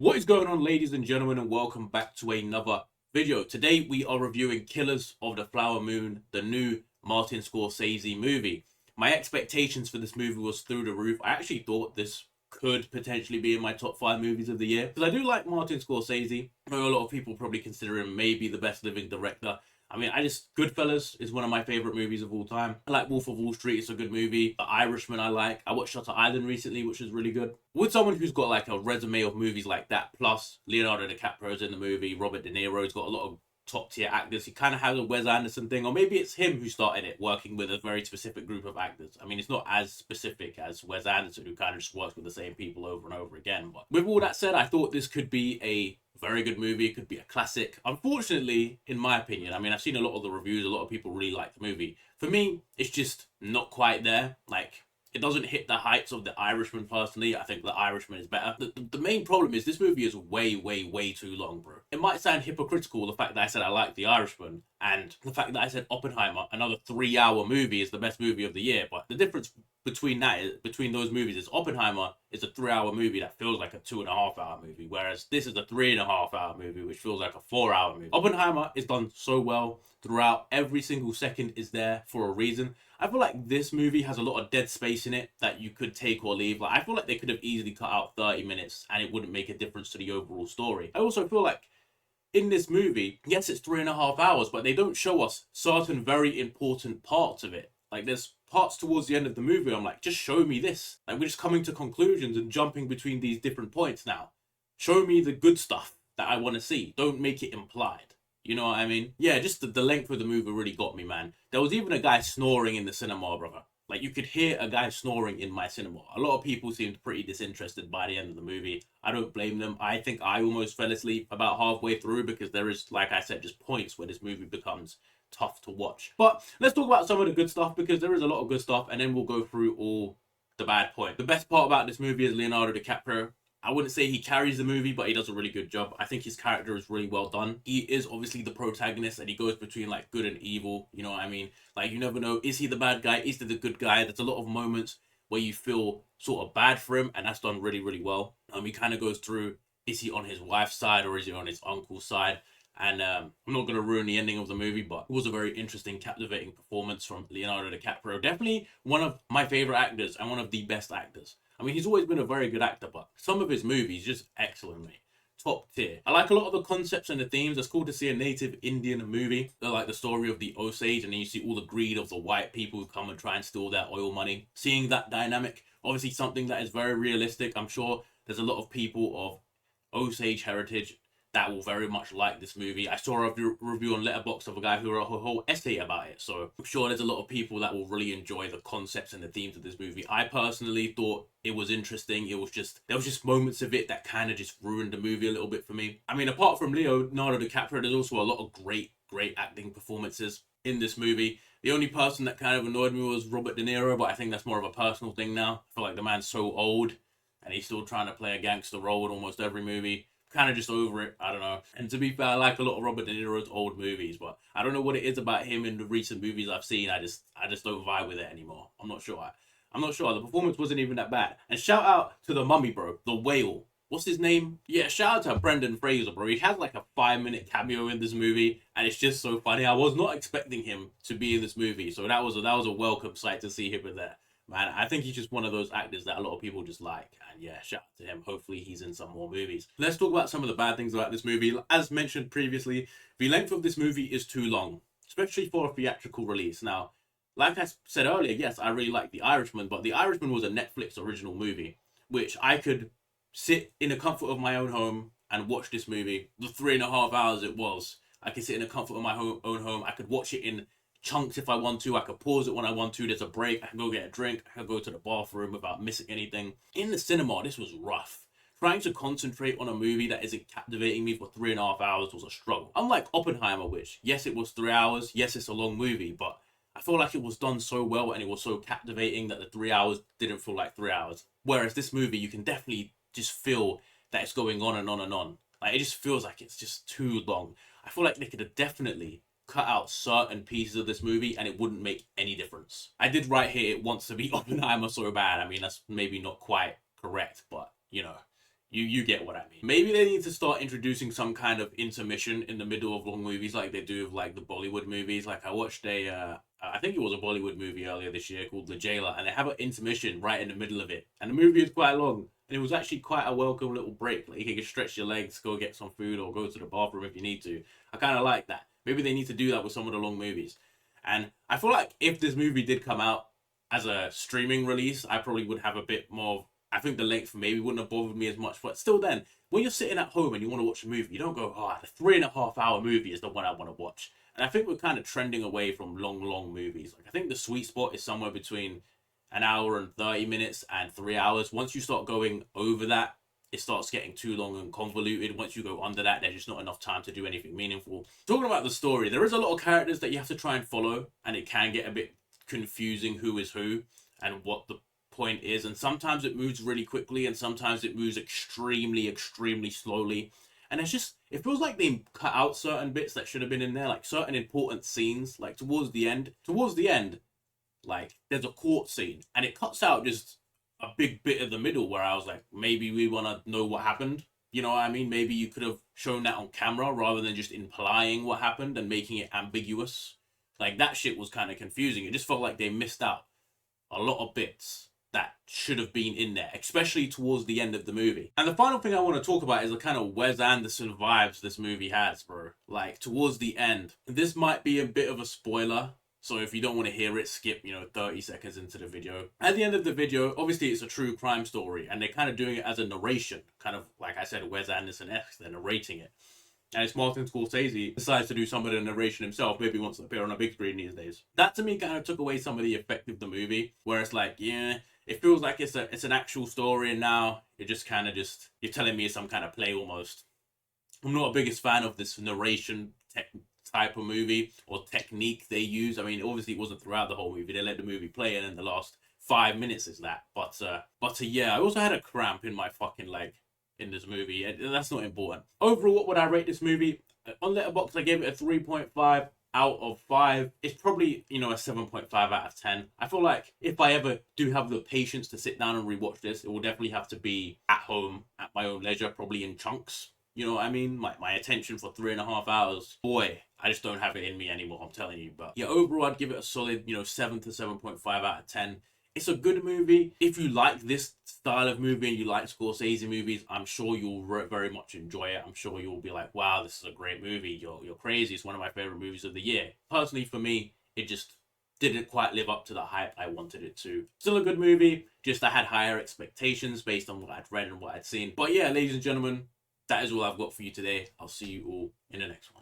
What is going on, ladies and gentlemen, and welcome back to another video. Today we are reviewing Killers of the Flower Moon, the new Martin Scorsese movie. My expectations for this movie was through the roof. I actually thought this could potentially be in my top 5 movies of the year, because I do like Martin Scorsese. I know a lot of people probably consider him maybe the best living director. Goodfellas is one of my favorite movies of all time. I like Wolf of Wall Street, it's a good movie. The Irishman I like. I watched Shutter Island recently, which is really good. With someone who's got like a resume of movies like that, plus Leonardo DiCaprio's in the movie, Robert De Niro's got a lot of top tier actors. He kind of has a Wes Anderson thing, or maybe it's him who started it, working with a very specific group of actors. I mean, it's not as specific as Wes Anderson, who kind of just works with the same people over and over again. But with all that said, I thought this could be a very good movie. It could be a classic. Unfortunately, in my opinion, I mean, I've seen a lot of the reviews. A lot of people really like the movie. For me, it's just not quite there. Like, it doesn't hit the heights of The Irishman, personally. I think The Irishman is better. The main problem is this movie is way, way, way too long, bro. It might sound hypocritical, the fact that I said I like The Irishman, and the fact that I said Oppenheimer, another 3-hour movie, is the best movie of the year. But the difference between those movies is Oppenheimer is a 3-hour movie that feels like a 2.5-hour movie, whereas this is a 3.5-hour movie which feels like a 4-hour movie. Oppenheimer is done so well throughout. Every single second is there for a reason. I feel like this movie has a lot of dead space in it that you could take or leave. Like, I feel like they could have easily cut out 30 minutes and it wouldn't make a difference to the overall story. I also feel like in this movie, yes, it's 3.5 hours, but they don't show us certain very important parts of it. Like, there's parts towards the end of the movie, I'm like, just show me this. Like, we're just coming to conclusions and jumping between these different points now. Show me the good stuff that I want to see. Don't make it implied. You know what I mean? Yeah, just the length of the movie really got me, man. There was even a guy snoring in the cinema, brother. Like, you could hear a guy snoring in my cinema. A lot of people seemed pretty disinterested by the end of the movie. I don't blame them. I think I almost fell asleep about halfway through, because there is, like I said, just points where this movie becomes tough to watch. But let's talk about some of the good stuff, because there is a lot of good stuff, and then we'll go through all the bad points. The best part about this movie is Leonardo DiCaprio. I wouldn't say he carries the movie, but he does a really good job. I think his character is really well done. He is obviously the protagonist, and he goes between like good and evil. You know what I mean? Like, you never know, is he the bad guy? Is he the good guy? There's a lot of moments where you feel sort of bad for him, and that's done really, really well. He kind of goes through, is he on his wife's side or is he on his uncle's side? And I'm not going to ruin the ending of the movie, but it was a very interesting, captivating performance from Leonardo DiCaprio. Definitely one of my favorite actors and one of the best actors. I mean, he's always been a very good actor, but some of his movies just excellent, mate. Top tier. I like a lot of the concepts and the themes. It's cool to see a native Indian movie. They're like the story of the Osage, and then you see all the greed of the white people who come and try and steal their oil money. Seeing that dynamic, obviously something that is very realistic. I'm sure there's a lot of people of Osage heritage that will very much like this movie. I saw a review on Letterboxd of a guy who wrote a whole essay about it, so I'm sure there's a lot of people that will really enjoy the concepts and the themes of this movie. I personally thought it was interesting. There was just moments of it that kind of just ruined the movie a little bit for me. I mean, apart from Leonardo DiCaprio, there's also a lot of great acting performances in this movie. The only person that kind of annoyed me was Robert De Niro, but I think that's more of a personal thing now. I feel like the man's so old and he's still trying to play a gangster role in almost every movie. Kind of just over it. I don't know. And to be fair, I like a lot of Robert De Niro's old movies, but I don't know what it is about him in the recent movies I've seen. I just don't vibe with it anymore. I'm not sure. The performance wasn't even that bad. And shout out to the mummy, bro. The whale. What's his name? Yeah, shout out to Brendan Fraser, bro. He has like a 5-minute cameo in this movie, and it's just so funny. I was not expecting him to be in this movie, so that was a welcome sight to see him in there. Man, I think he's just one of those actors that a lot of people just like. And yeah, shout out to him. Hopefully he's in some more movies. Let's talk about some of the bad things about this movie. As mentioned previously, the length of this movie is too long, especially for a theatrical release. Now, like I said earlier, yes, I really like The Irishman, but The Irishman was a Netflix original movie, which I could sit in the comfort of my own home and watch this movie. The 3.5 hours it was, I could sit in the comfort of my own home. I could watch it in chunks if I want to. I could pause it when I want to. There's a break. I can go get a drink. I can go to the bathroom without missing anything. In the cinema, this was rough. Trying to concentrate on a movie that isn't captivating me for 3.5 hours was a struggle. Unlike Oppenheimer, which, yes, it was 3 hours. Yes, it's a long movie, but I feel like it was done so well and it was so captivating that the 3 hours didn't feel like 3 hours. Whereas this movie, you can definitely just feel that it's going on and on and on. Like, it just feels like it's just too long. I feel like they could have definitely cut out certain pieces of this movie and it wouldn't make any difference. I did write here it wants to be Oppenheimer so bad. I mean, that's maybe not quite correct, but you know, You get what I mean. Maybe they need to start introducing some kind of intermission in the middle of long movies like they do with like the Bollywood movies. Like I watched I think it was a Bollywood movie earlier this year called The Jailer, and they have an intermission right in the middle of it. And the movie is quite long, and it was actually quite a welcome little break. Like you can stretch your legs, go get some food, or go to the bathroom if you need to. I kind of like that. Maybe they need to do that with some of the long movies. And I feel like if this movie did come out as a streaming release, I probably would have a bit more. I think the length maybe wouldn't have bothered me as much, but still, then when you're sitting at home and you want to watch a movie, you don't go, "Oh, the 3.5 hour movie is the one I want to watch." And I think we're kind of trending away from long movies. Like I think the sweet spot is somewhere between an hour and 30 minutes and 3 hours. Once you start going over that, it starts getting too long and convoluted. Once you go under that, there's just not enough time to do anything meaningful. Talking about the story, there is a lot of characters that you have to try and follow, and it can get a bit confusing who is who and what the point is. And sometimes it moves really quickly, and sometimes it moves extremely slowly. And it's just, it feels like they cut out certain bits that should have been in there, like certain important scenes, like towards the end, like there's a court scene, and it cuts out just a big bit of the middle where I was like, maybe we want to know what happened. You know what I mean? Maybe you could have shown that on camera rather than just implying what happened and making it ambiguous. Like that shit was kind of confusing. It just felt like they missed out a lot of bits that should have been in there, especially towards the end of the movie. And the final thing I want to talk about is the kind of Wes Anderson vibes this movie has, bro. Like towards the end, this might be a bit of a spoiler, so if you don't want to hear it, skip, 30 seconds into the video. At the end of the video, obviously it's a true crime story, and they're kind of doing it as a narration, kind of like I said, Wes Anderson-esque. They're narrating it. And it's Martin Scorsese decides to do some of the narration himself, maybe wants to appear on a big screen these days. That to me kind of took away some of the effect of the movie, where it's like, yeah, it feels like it's an actual story, and now you're just kind of you're telling me it's some kind of play almost. I'm not a biggest fan of this narration type of movie or technique they use. I mean, obviously it wasn't throughout the whole movie. They let the movie play, and then the last 5 minutes is that. But yeah, I also had a cramp in my fucking leg in this movie, and that's not important. Overall, what would I rate this movie? On Letterboxd, I gave it a 3.5 out of 5. It's probably, a 7.5 out of 10. I feel like if I ever do have the patience to sit down and rewatch this, it will definitely have to be at home, at my own leisure, probably in chunks. You know what I mean? My attention for 3.5 hours. Boy, I just don't have it in me anymore, I'm telling you. But yeah, overall, I'd give it a solid, 7 to 7.5 out of 10. It's a good movie. If you like this style of movie and you like Scorsese movies, I'm sure you'll very much enjoy it. I'm sure you'll be like, wow, this is a great movie. You're crazy. It's one of my favorite movies of the year. Personally, for me, it just didn't quite live up to the hype I wanted it to. Still a good movie, just I had higher expectations based on what I'd read and what I'd seen. But yeah, ladies and gentlemen, that is all I've got for you today. I'll see you all in the next one.